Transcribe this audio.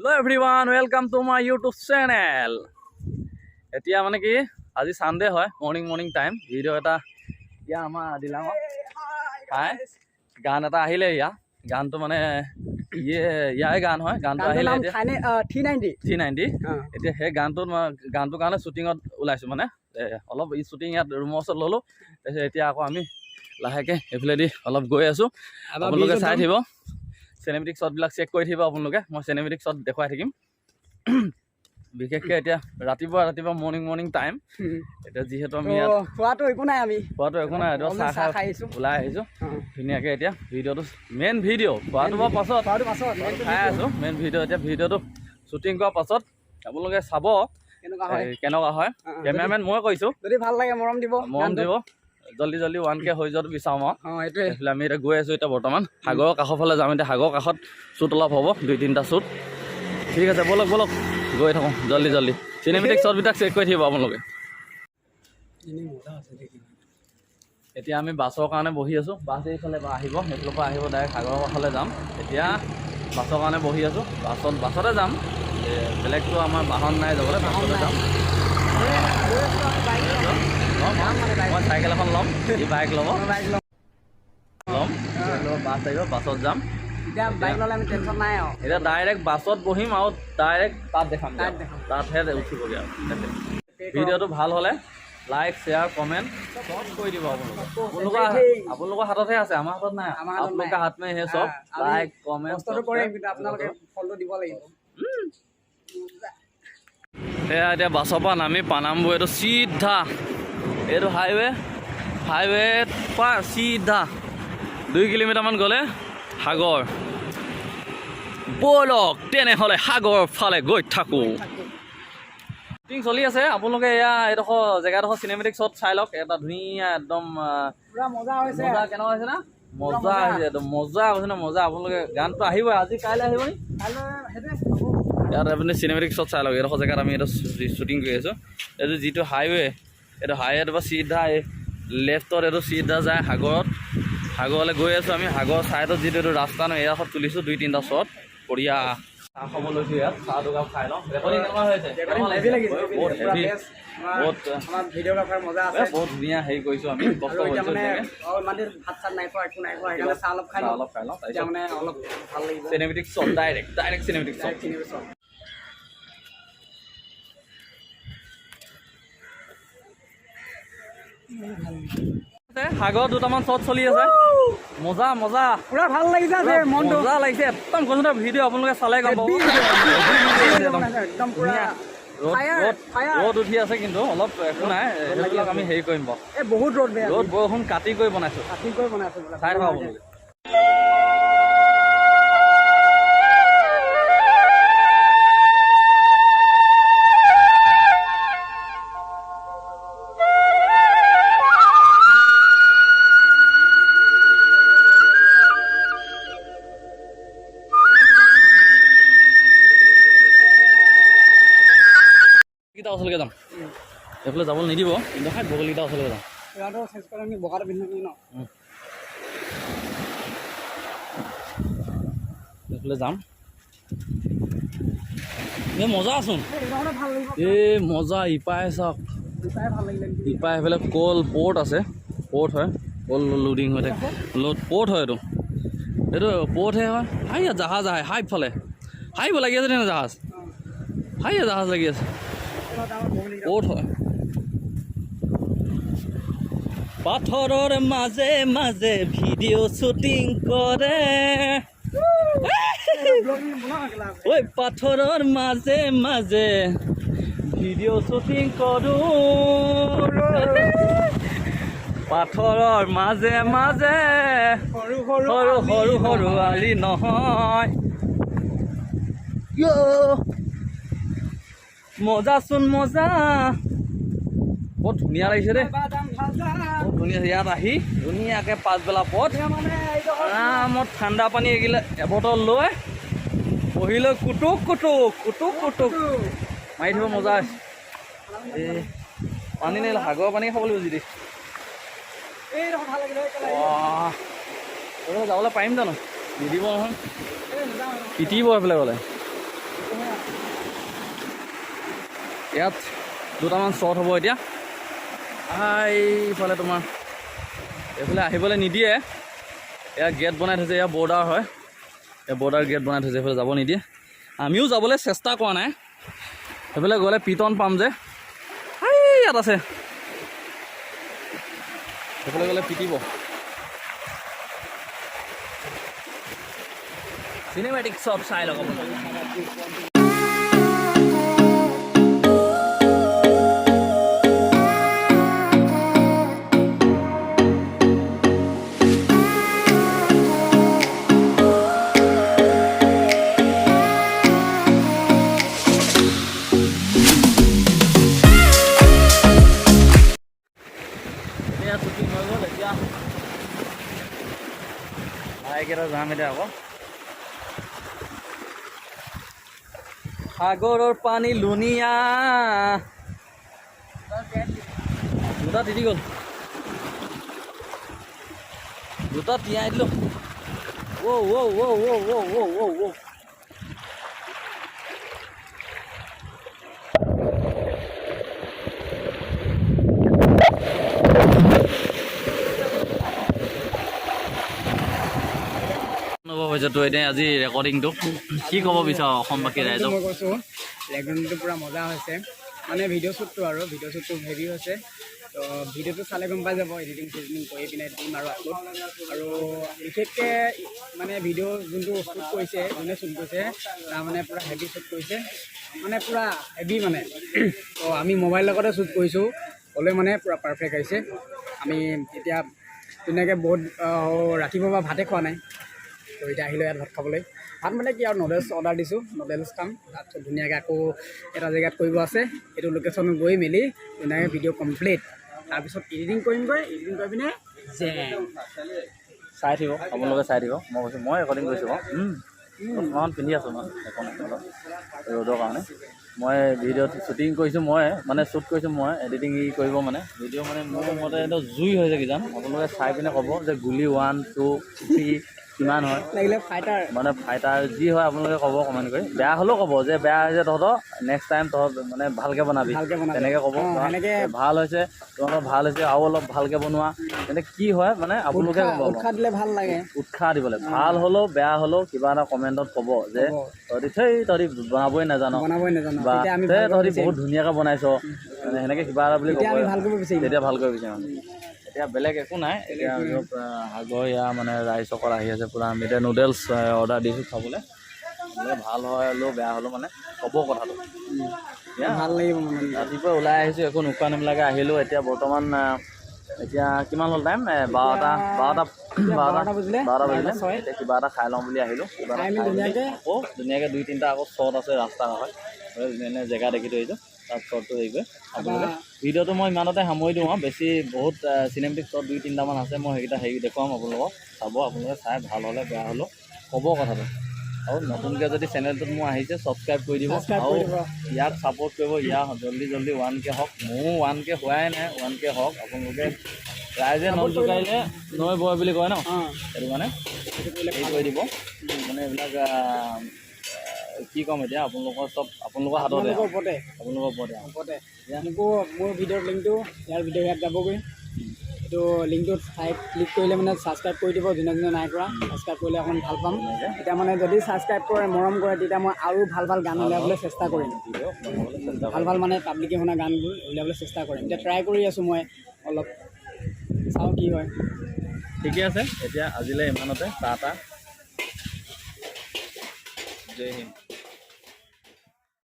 Hello everyone, welcome to my YouTube channel. এতিয়া মানে কি আজি সানডে হয় মর্নিং টাইম ভিডিও এটা ইয়া আমা দিলাম হাই গান এটা আহিলে ইয়া গানটো মানে ইয়াই গান হয় গানটো আহিলে এতিয়া 390 এতিয়া হে গানটো কাৰণে শুটিংত ওলাইছো মানে অলপ ই শুটিং ইয়াত ৰুমৰ ওচৰত ললো এতিয়া আকৌ আমি লাহেকে এফালেদি অলপ গৈ আছো আপোনালোকে চাই থাকিব সিনেমেটিক শট বিলাক চেক কৰি থাকিব আপোনালোকে মই সিনেমেটিক শট দেখাই থাকিম বিশেষকৈ এতিয়া ৰাতিপুৱা মৰ্নিং টাইম এতিয়া যিহেতু আমি খোৱাটো একো নাই চাহ খাইছো ওলাই আহিছো ধুনীয়াকৈ এতিয়া ভিডিঅ'টো মেইন ভিডিঅ' খোৱাটো পাছত খাই আছো মেইন ভিডিঅ' এতিয়া ভিডিঅ'টো শ্বুটিং কৰাৰ পাছত আপোনালোকে চাব কেনেকুৱা হয় কেমেৰামেন মই কৈছো যদি ভাল লাগে মৰম দিব জল্দি 1K হৈ যোৱাটো বিচাৰোঁ এইফালে আমি এতিয়া গৈ আছোঁ এতিয়া বৰ্তমান সাগৰৰ কাষৰ ফালে যাম এতিয়া সাগৰৰ কাষত শ্বুট অলপ হ'ব 2-3টা শ্বুট ঠিক আছে বলক গৈ থাকোঁ জল্দি চিনেমেটিক শ্বটবিলাক চেক কৰি থাকিব আপোনালোকে এতিয়া আমি বাছৰ কাৰণে বহি আছোঁ বাছ এইফালে আহিব সেইফালৰ পৰা আহিব ডাইৰেক্ট সাগৰৰ কাষলৈ যাম এতিয়া বাছৰ কাৰণে বহি আছোঁ বাছতে যাম বেলেগটো আমাৰ বাহন নাই যাবলৈ বাছতে যাম মই চাইকেল এখন ল'ম ই বাইক ল'ম বাছ আহিব বাছত যাম এতিয়া ডাইৰেক্ট বাছত বহিম আৰু ডাইৰেক্ট তাত দেখাম তাতহে উঠিবগৈ আৰু ভিডিঅ'টো ভাল হ'লে লাইক শ্বেয়াৰ কমেণ্ট চব কৰি দিব আপোনালোকৰ হাততহে আছে আমাৰ হাতত নাই আপোনালোকৰ হাত মে হে চব লাইক কমেণ্ট সেয়া এতিয়া বাছৰ পৰা নামি পানামবু এইটো চিধা এইটো হাইৱে পৰা চিধা 2 কিলোমিটাৰমান গ'লে সাগৰ ব'লক তেনেহ'লে সাগৰ ফালে গৈ থাকোঁ শ্বুটিং চলি আছে আপোনালোকে এয়া জেগাডোখৰ চিনেমেটিক শ্বট চাই লওক এটা ধুনীয়া একদম মজা কেনেকুৱা হৈছে না মজা হৈছে একদম মজা হৈছে না মজা আপোনালোকে গানটো আহিব আজি কাইলৈ আহিব নি ইয়াত আপুনি চিনেমেটিক শ্বট চাই লওক এইডোখৰ জেগাত আমি এইটো শ্বুটিং কৰি আছোঁ এইটো যিটো হাইৱে এইটো হাইৱেটোৰ পৰা চিধা লেফ্টত এইটো চিধা যায় সাগৰলৈ গৈ আছোঁ আমি সাগৰৰ ছাইডত যিটো এইটো ৰাস্তা ন এয়াখত তুলিছোঁ 2-3টা শ্বট বঢ়িয়া চাহ খাব লৈছোঁ ইয়াত চাহ দুকাপ খাই লওঁ বহুত ধুনীয়া হেৰি কৰিছোঁ আমি কষ্ট কৰিছোঁ cinematic shot direct cinematic shot Sagar 2টামান শ্বট চলি আছে মজা পুৰা ভাল লাগিছে মজা লাগিছে একদম কৈছো ভিডিঅ' আপোনালোকে চালে গম পাব ৰ'দ উঠি আছে কিন্তু অলপ একো নাই সেইবিলাক আমি হেৰি কৰিম বাৰু বহুত ৰ'দ বৰষুণ কাটি কৰি বনাইছোঁ চাই থকা আপোনালোকে ওচৰলৈকে যাম এইফালে যাবলৈ নিদিব কিন্তু বগলীকেইটা ওচৰলৈকে যাম এইফালে যাম মজাচোন মজা ইপাই চাওক ইপাই সেইফালে কল পৰ্ট আছে পৰ্ট হয় কল লোডিং হৈ থাকে পৰ্ট হয় এইটো পৰ্টহে হয় জাহাজ আহে হাইফালে হাইব লাগি আছে তেনে জাহাজ লাগি আছে ক'ত হয় পাথৰৰ মাজে ভিডিঅ' শ্বুটিং কৰে ঐ পাথৰৰ মাজে ভিডিঅ' শ্বুটিং কৰোঁ পাথৰৰ মাজে সৰু আলি নহয় মজাচোন বহুত ধুনীয়া লাগিছে দেই বহুত ধুনীয়া ইয়াত আহি ধুনীয়াকৈ পাছবেলা পথ আৰামত ঠাণ্ডা পানী এগিলা এবটল লৈ বহি লৈ কুটুক মাৰি থ'ব মজা আছে পানী নাই সাগৰৰ পানী খাব লাগিব যদি যাবলৈ পাৰিম জানো নিদিব নহয় পিটিব এইফালে গ'লে ইয়াত দুটামান শ্বট হ'ব এতিয়া এইফালে তোমাৰ এইফালে আহিবলৈ নিদিয়ে এয়া গেট বনাই থৈছে এয়া বৰ্ডাৰ হয় এয়া বৰ্ডাৰ গেট বনাই থৈছে এইফালে যাব নিদিয়ে আমিও যাবলৈ চেষ্টা কৰা নাই সেইফালে গ'লে পিটন পাম যে ইয়াত আছে সেইফালে গ'লে পিটিব চিনেমেটিক শ্বট চাই লওক ভাইকেইটা যাম এতিয়া আকৌ সাগৰৰ পানী লুনিয়া দুটা তিতি গ'ল দুটা তিয়াই দিলোঁ আজি ৰেকৰ্ডিংটো কি ক'ব বিচাৰো অসমবাসী ৰাইজক মই কৈছোঁ ৰেকৰ্ডিংটো পূৰা মজা হৈছে মানে ভিডিঅ' শ্বুটটো হেভি হৈছে তো ভিডিঅ'টো চালে গম পাই যাব এডিটিং কৰি পিনে দিম আৰু আপলোড আৰু বিশেষকৈ মানে ভিডিঅ' যোনটো শ্বুট কৰিছে তাৰ মানে পূৰা হেভি শ্বুট কৰিছে মানে পূৰা হেভি মানে তো আমি মোবাইল লগতে শ্বুট কৰিছোঁ হ'লেও মানে পূৰা পাৰফেক্ট আহিছে আমি এতিয়া ধুনীয়াকৈ বহুত ৰাতিপুৱাৰ পৰা ভাতে খোৱা নাই তো এতিয়া আহিলোঁ ইয়াত ভাত খাবলৈ ভাত মানে কি আৰু নুডলছ অৰ্ডাৰ দিছোঁ নুডলছ খাম তাৰপিছত ধুনীয়াকৈ আকৌ এটা জেগাত কৰিব আছে সেইটো লোকেশ্যনত গৈ মেলি ধুনীয়াকৈ ভিডিঅ' কমপ্লিট তাৰপিছত এডিটিং কৰি পিনে চাই থাকিব আপোনালোকে চাই থাকিব মই কৈছোঁ মই ৰেকৰ্ডিং কৰিছোঁ মই পিন্ধি আছোঁ মই ৰ'দৰ কাৰণে মই ভিডিঅ'ত শ্বুটিং কৰিছোঁ মই মানে শ্বুট কৰিছোঁ মই এডিটিং কৰিব মানে ভিডিঅ' মানে মোৰ মতে এইটো জুই হৈছে কিজান আপোনালোকে চাই পিনে ক'ব যে গুলি 1 2 3 কিমান হয় লাগিলে ফাইটাৰ মানে ফাইটাৰ যি হয় আপোনালোকে ক'ব কমেণ্ট কৰি বেয়া হ'লেও ক'ব যে বেয়া হৈছে তহঁতৰ নেক্সট টাইম তহঁত মানে ভালকৈ বনাবি তেনেকৈ ক'ব ভাল হৈছে তহঁতৰ ভাল হৈছে আৰু অলপ ভালকৈ বনোৱা তেনে কি হয় মানে আপোনালোকে উৎসাহ দিলে ভাল লাগে উৎসাহ দিবলৈ ভাল হ'লেও বেয়া হ'লেও কিবা এটা কমেণ্টত ক'ব যে তহঁতি বনাবই নাজানো বা তহঁতি বহুত ধুনীয়াকৈ বনাইছ মানে সেনেকৈ কিবা এটা বুলি ক'ব তেতিয়া ভাল কৰিব বিচাৰোঁ এতিয়া বেলেগ একো নাই এতিয়া সাগৰ মানে ৰাইজসকল আহি আছে পূৰা আমি এতিয়া নুডলছ অৰ্ডাৰ দিছোঁ খাবলৈ ভাল হয় হ'লেও বেয়া হ'লেও মানে ক'ব কথাটো ভাল লাগিব ৰাতিপুৱা ওলাই আহিছোঁ একো নোখোৱা নেমেলাকৈ আহিলোঁ এতিয়া বৰ্তমান এতিয়া কিমান হ'ল টাইম 12টা বাজিলে এতিয়া কিবা এটা খাই লওঁ বুলি আহিলোঁ কিবা এটা খাই আকৌ ধুনীয়াকৈ 2-3টা আকৌ শ্বট আছে ৰাস্তা হয় ধুনীয়া জেগা দেখি থৈ আহিছোঁ তাত শ্বটটো হেৰি কৰি আপোনালোকে ভিডিঅ'টো মই ইমানতে সামৰি দিওঁ আৰু বেছি বহুত চিনেমেটিক শ্বট 2-3টামান আছে মই সেইকেইটা দেখুৱাম আপোনালোকক চাব আপোনালোকে চাই ভাল হ'লে বেয়া হ'লেও ক'ব কথাটো আৰু নতুনকৈ যদি চেনেলটোত মোৰ আহিছে ছাবস্ক্ৰাইব কৰি দিব আৰু ইয়াক ছাপোৰ্ট কৰিব জল্দি 1K হওক মোৰো 1K হোৱাই নাই 1K হওক আপোনালোকে ৰাইজে নখ জোকাৰিলে নৈ বয় বুলি কয় ন সেইটো মানে হেৰি কৰি দিব মানে এইবিলাক কি ক'ম এতিয়া আপোনালোকৰ চব আপোনালোকৰ হাততে আপোনালোকৰ ওপৰতে মোকো মোৰ ভিডিঅ'ৰ লিংকটো ইয়াৰ ভিডিঅ' ইয়াত যাবগৈ এইটো লিংকটোত ক্লিক কৰিলে মানে ছাবস্ক্ৰাইব কৰি দিব যোনে নাই কৰা ছাবস্ক্ৰাইব কৰিলে অকণ ভাল পাম এতিয়া মানে যদি ছাবস্ক্ৰাইব কৰে মৰম কৰে তেতিয়া মই আৰু ভাল গান উলিয়াবলৈ চেষ্টা কৰিম ভাল মানে পাব্লিকে শুনা গানবোৰ উলিয়াবলৈ চেষ্টা কৰিম এতিয়া ট্ৰাই কৰি আছোঁ মই অলপ চাওঁ কি হয় ঠিকে আছে এতিয়া আজিলৈ ইমানতে টাটা জয় হিন্দ